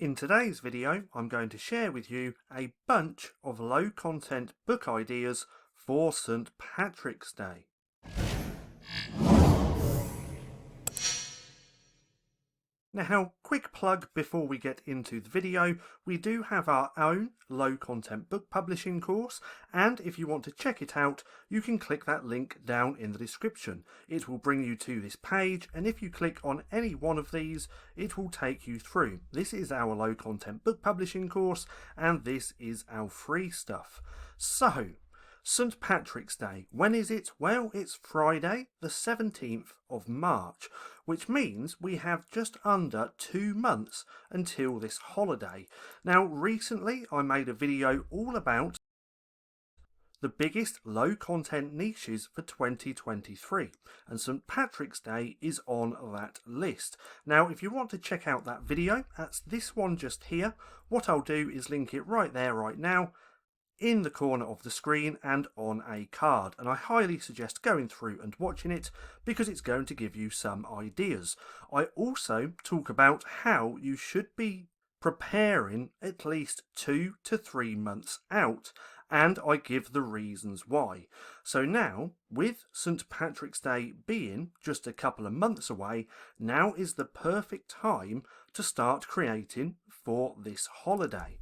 In today's video, I'm going to share with you a bunch of low content book ideas for St. Patrick's Day. Now, quick plug before we get into the video, we do have our own low content book publishing course, and if you want to check it out, you can click that link down in the description. It will bring you to this page, and if you click on any one of these, it will take you through. This is our low content book publishing course, and this is our free stuff. So, St. Patrick's Day, when is it? Well, it's Friday, the 17th of March, which means we have just under 2 months until this holiday. Now, recently I made a video all about the biggest low content niches for 2023, and St. Patrick's Day is on that list. Now, if you want to check out that video, that's this one just here. What I'll do is link it right there right now, in the corner of the screen and on a card, and I highly suggest going through and watching it because it's going to give you some ideas. I also talk about how you should be preparing at least 2 to 3 months out, and I give the reasons why. So now, with St. Patrick's Day being just a couple of months away, now is the perfect time to start creating for this holiday.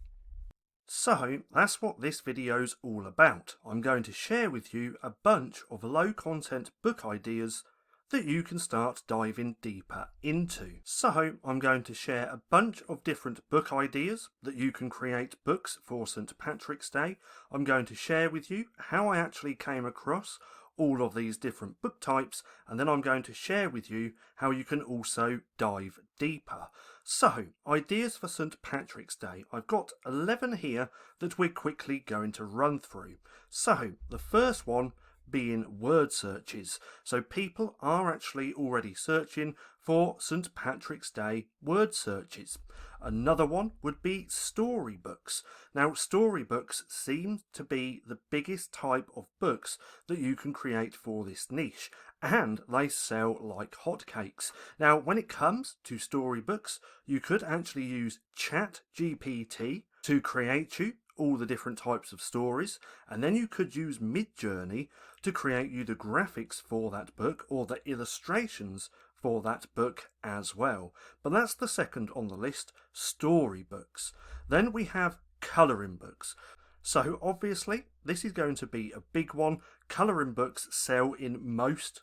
So that's what this video's all about. I'm going to share with you a bunch of low content book ideas that you can start diving deeper into. So I'm going to share a bunch of different book ideas that you can create books for St. Patrick's Day. I'm going to share with you how I actually came across all of these different book types, and then I'm going to share with you how you can also dive deeper. So, ideas for St. Patrick's Day. I've got 11 here that we're quickly going to run through. So, the first one being word searches. So people are actually already searching for St. Patrick's Day word searches. Another one would be storybooks. Now, storybooks seem to be the biggest type of books that you can create for this niche, and they sell like hotcakes. Now, when it comes to storybooks, you could actually use ChatGPT to create you all the different types of stories, and then you could use Midjourney to create you the graphics for that book or the illustrations for that book as well. But that's the second on the list, storybooks. Then we have colouring books. So obviously this is going to be a big one. Colouring books sell in most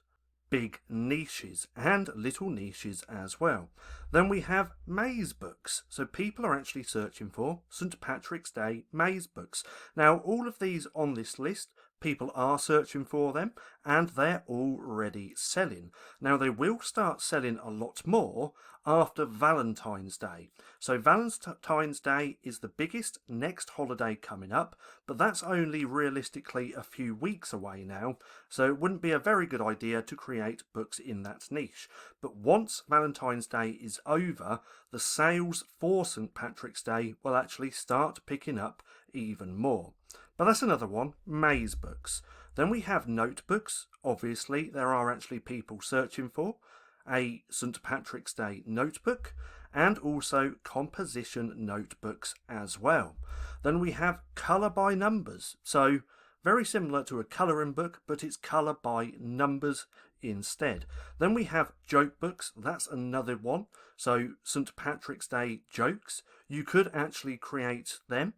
big niches and little niches as well. Then we have maze books. So people are actually searching for St. Patrick's Day maze books. Now, all of these on this list, people are searching for them and they're already selling. Now, they will start selling a lot more after Valentine's Day. So Valentine's Day is the biggest next holiday coming up, but that's only realistically a few weeks away now, so it wouldn't be a very good idea to create books in that niche. But once Valentine's Day is over, the sales for St. Patrick's Day will actually start picking up even more. But that's another one, maze books. Then we have notebooks. Obviously, there are actually people searching for a St. Patrick's Day notebook, and also composition notebooks as well. Then we have colour by numbers. So very similar to a colouring book, but it's colour by numbers instead. Then we have joke books. That's another one. So St. Patrick's Day jokes, you could actually create them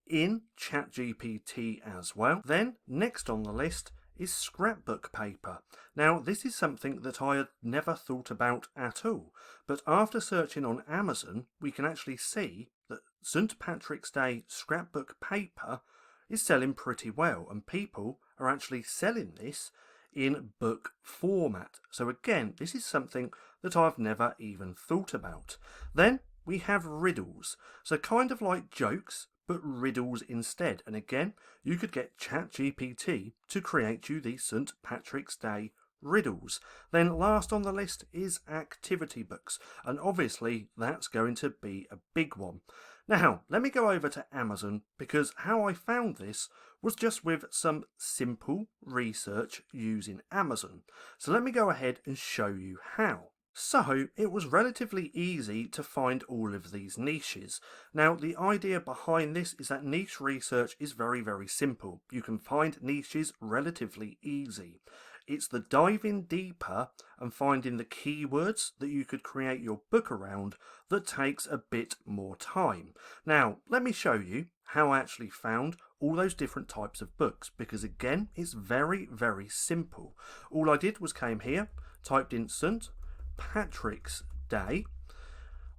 in ChatGPT as well. Then next on the list is scrapbook paper. Now, this is something that I had never thought about at all, but after searching on Amazon, we can actually see that St. Patrick's Day scrapbook paper is selling pretty well, and people are actually selling this in book format. So again, this is something that I've never even thought about. Then we have riddles. So kind of like jokes, but riddles instead. And again, you could get ChatGPT to create you the St. Patrick's Day riddles. Then last on the list is activity books, and obviously that's going to be a big one. Now, let me go over to Amazon, because how I found this was just with some simple research using Amazon. So let me go ahead and show you how. So it was relatively easy to find all of these niches. Now the idea behind this is that niche research is very simple. You can find niches relatively easy. It's the diving deeper and finding the keywords that you could create your book around that takes a bit more time. Now let me show you how I actually found all those different types of books, because again it's very simple. All I did was came here, typed in St. Patrick's Day.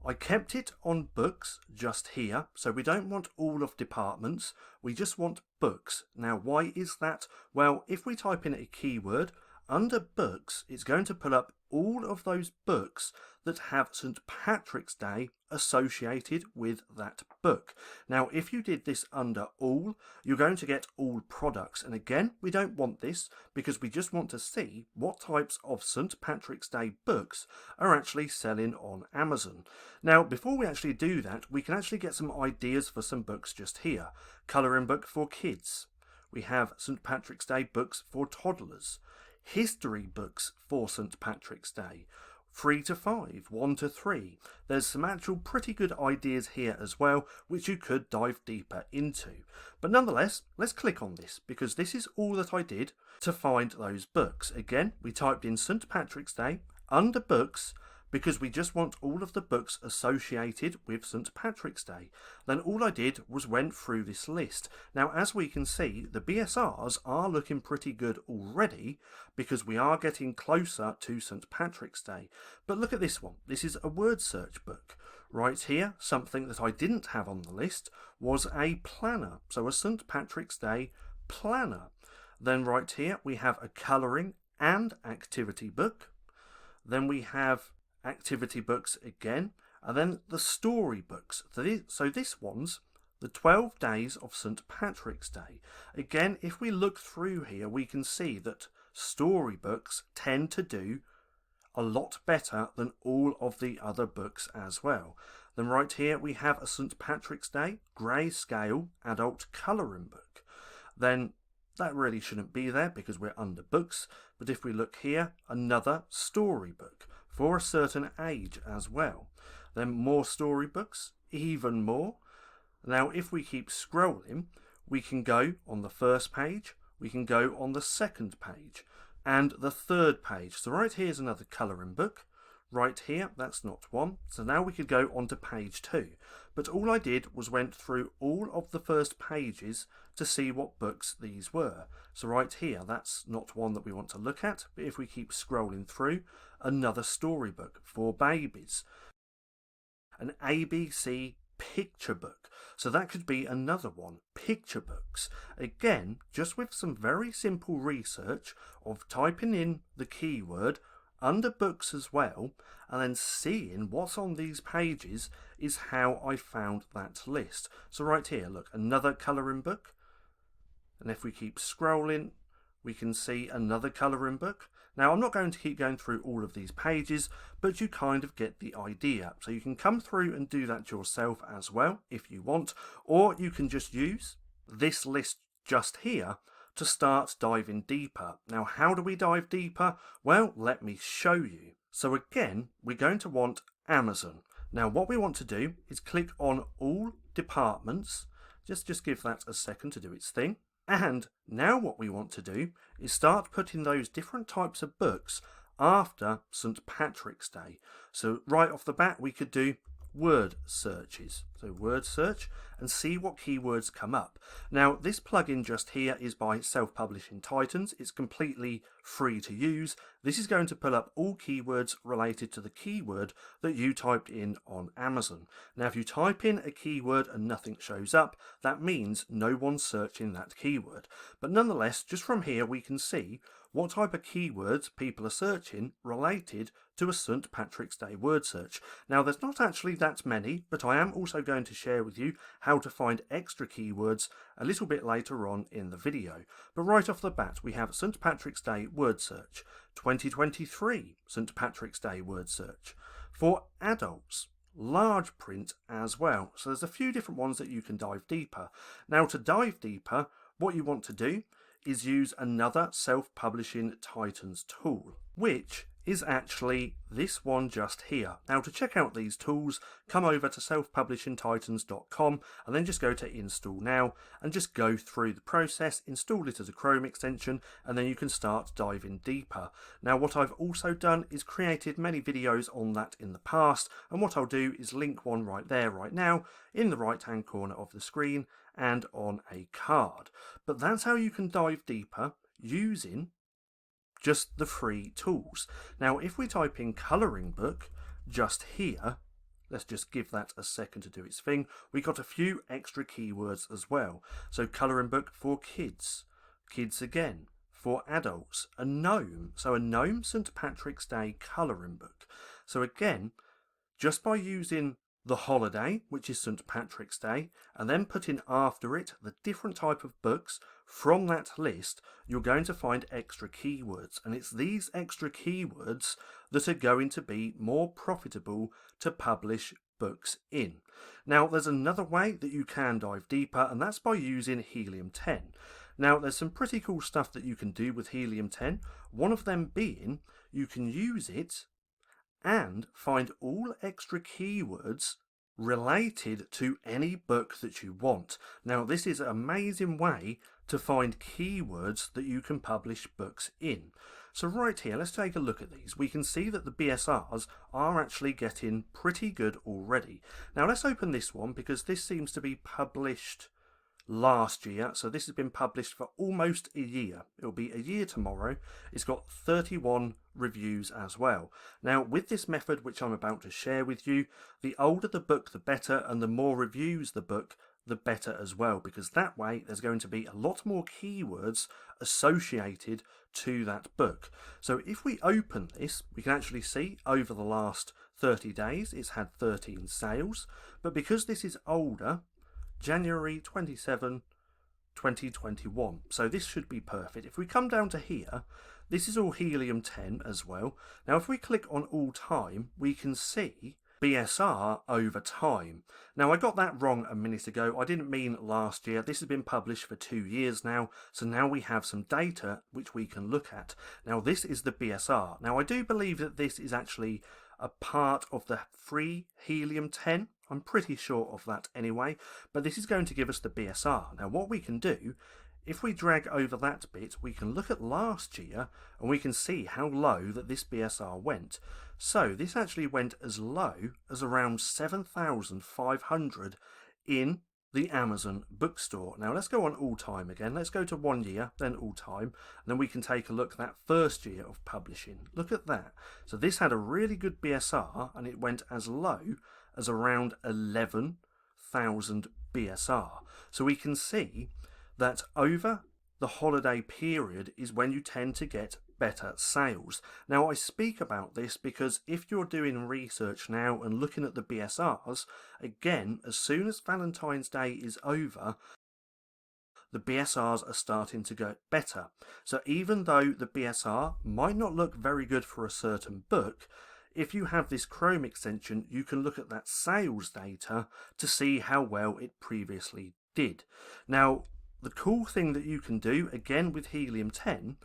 I kept it on books just here, so we don't want all of departments, we just want books. Now why is that? Well, if we type in a keyword under books, it's going to pull up all of those books that have St. Patrick's Day associated with that book. Now if you did this under all, you're going to get all products, and again we don't want this because we just want to see what types of St. Patrick's Day books are actually selling on Amazon. Now before we actually do that, we can actually get some ideas for some books just here. Colouring book for kids. We have St. Patrick's Day books for toddlers. History books for St. Patrick's Day. 3 to 5, 1 to 3. There's some actual pretty good ideas here as well, which you could dive deeper into. But nonetheless, let's click on this, because this is all that I did to find those books. Again, we typed in St. Patrick's Day under books, because we just want all of the books associated with St. Patrick's Day. Then all I did was went through this list. Now as we can see, the BSRs are looking pretty good already, because we are getting closer to St. Patrick's Day. But look at this one. This is a word search book. Right here, something that I didn't have on the list was a planner. So a St. Patrick's Day planner. Then right here we have a colouring and activity book. Then we have activity books again, and then the story books. So this one's the 12 Days of St. Patrick's Day. Again, if we look through here, we can see that story books tend to do a lot better than all of the other books as well. Then right here we have a St. Patrick's Day grayscale adult colouring book. Then that really shouldn't be there because we're under books, but if we look here, another story book for a certain age as well. Then more storybooks, even more. Now if we keep scrolling, we can go on the first page, we can go on the second page, and the third page. So right here is another colouring book. Right here, that's not one. So now we could go on to page 2. But all I did was went through all of the first pages to see what books these were. So right here, that's not one that we want to look at. But if we keep scrolling through, another storybook for babies. An ABC picture book. So that could be another one. Picture books. Again, just with some very simple research of typing in the keyword under books as well, and then seeing what's on these pages is how I found that list. So right here, look, another colouring book. And if we keep scrolling, we can see another colouring book. Now I'm not going to keep going through all of these pages, but you kind of get the idea. So you can come through and do that yourself as well if you want, or you can just use this list just here to start diving deeper. Now how do we dive deeper? Well, let me show you. So again, we're going to want Amazon. Now what we want to do is click on all departments. Just give that a second to do its thing. And now what we want to do is start putting those different types of books after St. Patrick's Day. So right off the bat, we could do word searches. So word search and see what keywords come up. Now this plugin just here is by Self-Publishing Titans. It's completely free to use. This is going to pull up all keywords related to the keyword that you typed in on Amazon. Now if you type in a keyword and nothing shows up, that means no one's searching that keyword. But nonetheless, just from here we can see what type of keywords people are searching related to a St. Patrick's Day word search. Now there's not actually that many, but I am also going to share with you how to find extra keywords a little bit later on in the video. But right off the bat we have St. Patrick's Day word search, 2023 St. Patrick's Day word search, for adults, large print as well. So there's a few different ones that you can dive deeper. Now to dive deeper, what you want to do is use another Self-Publishing Titans tool, which is actually this one just here. Now to check out these tools, come over to selfpublishingtitans.com and then just go to install now and just go through the process, install it as a Chrome extension, and then you can start diving deeper. Now what I've also done is created many videos on that in the past, and what I'll do is link one right there right now in the right hand corner of the screen and on a card. But that's how you can dive deeper using just the free tools. Now if we type in colouring book just here, let's just give that a second to do its thing, we got a few extra keywords as well. So colouring book for kids, kids again, for adults, a gnome, so a gnome St. Patrick's Day colouring book. So again, just by using the holiday, which is St. Patrick's Day, and then putting after it the different type of books from that list, you're going to find extra keywords, and it's these extra keywords that are going to be more profitable to publish books in. Now there's another way that you can dive deeper, and that's by using Helium 10. Now there's some pretty cool stuff that you can do with Helium 10, one of them being you can use it and find all extra keywords related to any book that you want. Now this is an amazing way to find keywords that you can publish books in. So right here, let's take a look at these. We can see that the BSRs are actually getting pretty good already. Now let's open this one because this seems to be published last year, so this has been published for almost a year. It'll be a year tomorrow. It's got 31 reviews as well. Now with this method which I'm about to share with you, the older the book the better, and the more reviews the book the better as well, because that way there's going to be a lot more keywords associated to that book. So if we open this, we can actually see over the last 30 days it's had 13 sales, but because this is older, January 27, 2021. So this should be perfect. If we come down to here, this is all Helium 10 as well. Now if we click on all time, we can see BSR over time. Now I got that wrong a minute ago. I didn't mean last year. This has been published for 2 years now. So now we have some data which we can look at. Now this is the BSR. Now I do believe that this is actually a part of the free Helium 10. I'm pretty sure of that anyway, but this is going to give us the BSR. Now what we can do, if we drag over that bit, we can look at last year and we can see how low that this BSR went. So this actually went as low as around 7,500 in the Amazon bookstore. Now let's go on all time again. Let's go to 1 year, then all time, and then we can take a look at that first year of publishing. Look at that. So this had a really good BSR and it went as low as around 11,000 BSR. So we can see that over the holiday period is when you tend to get better sales. Now I speak about this because if you're doing research now and looking at the BSRs, again, as soon as Valentine's Day is over, the BSRs are starting to get better. So even though the BSR might not look very good for a certain book, if you have this Chrome extension, you can look at that sales data to see how well it previously did. Now, the cool thing that you can do, again with Helium 10,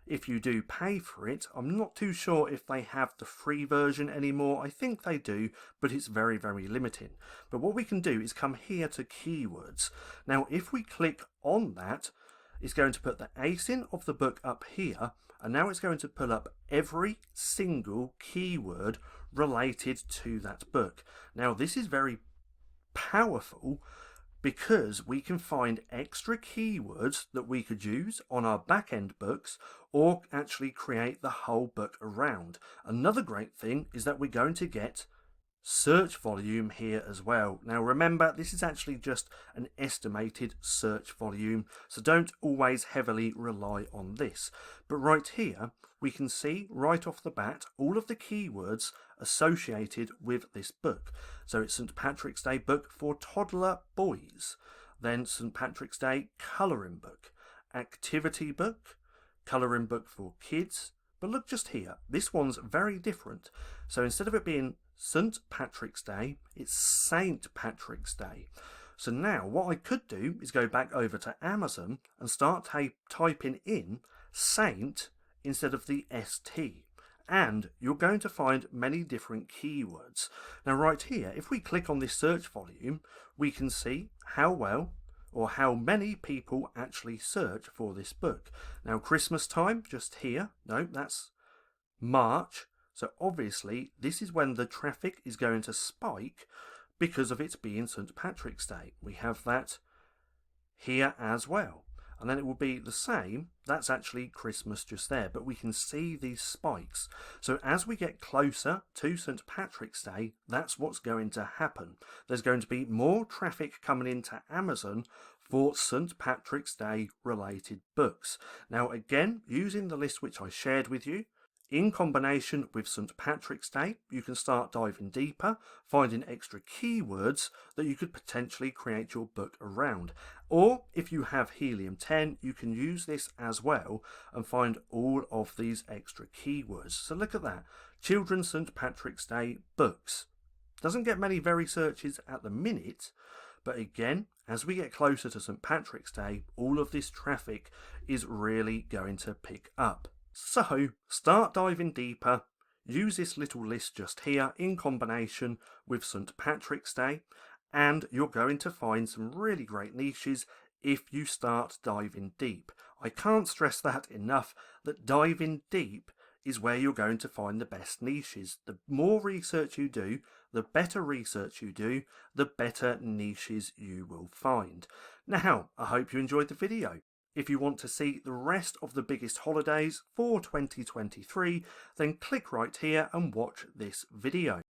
if you do pay for it, I'm not too sure if they have the free version anymore. I think they do, but it's very, very limited. But what we can do is come here to keywords. Now, if we click on that, it's going to put the ASIN of the book up here, and now it's going to pull up every single keyword related to that book. Now this is very powerful because we can find extra keywords that we could use on our back-end books or actually create the whole book around. Another great thing is that we're going to get search volume here as well. Now remember, this is actually just an estimated search volume, so don't always heavily rely on this. But right here we can see right off the bat all of the keywords associated with this book. So it's St. Patrick's Day book for toddler boys, then St. Patrick's Day colouring book, activity book, colouring book for kids. But look just here, this one's very different. So instead of it being St. Patrick's Day, it's Saint Patrick's Day. So now what I could do is go back over to Amazon and start typing in Saint instead of the ST. and you're going to find many different keywords. Now right here, if we click on this search volume, we can see how well or how many people actually search for this book. Now Christmas time, just here, no, that's March. So obviously this is when the traffic is going to spike because of it being St. Patrick's Day. We have that here as well. And then it will be the same, that's actually Christmas just there, but we can see these spikes. So as we get closer to St. Patrick's Day, that's what's going to happen. There's going to be more traffic coming into Amazon for St. Patrick's Day related books. Now again, using the list which I shared with you, in combination with St. Patrick's Day, you can start diving deeper, finding extra keywords that you could potentially create your book around. Or if you have Helium-10, you can use this as well and find all of these extra keywords. So look at that, Children's St. Patrick's Day books. Doesn't get many very searches at the minute, but again, as we get closer to St. Patrick's Day, all of this traffic is really going to pick up. So start diving deeper, use this little list just here in combination with St. Patrick's Day, and you're going to find some really great niches if you start diving deep. I can't stress that enough, that diving deep is where you're going to find the best niches. The more research you do, the better research you do, the better niches you will find. Now, I hope you enjoyed the video. If you want to see the rest of the biggest holidays for 2023, then click right here and watch this video.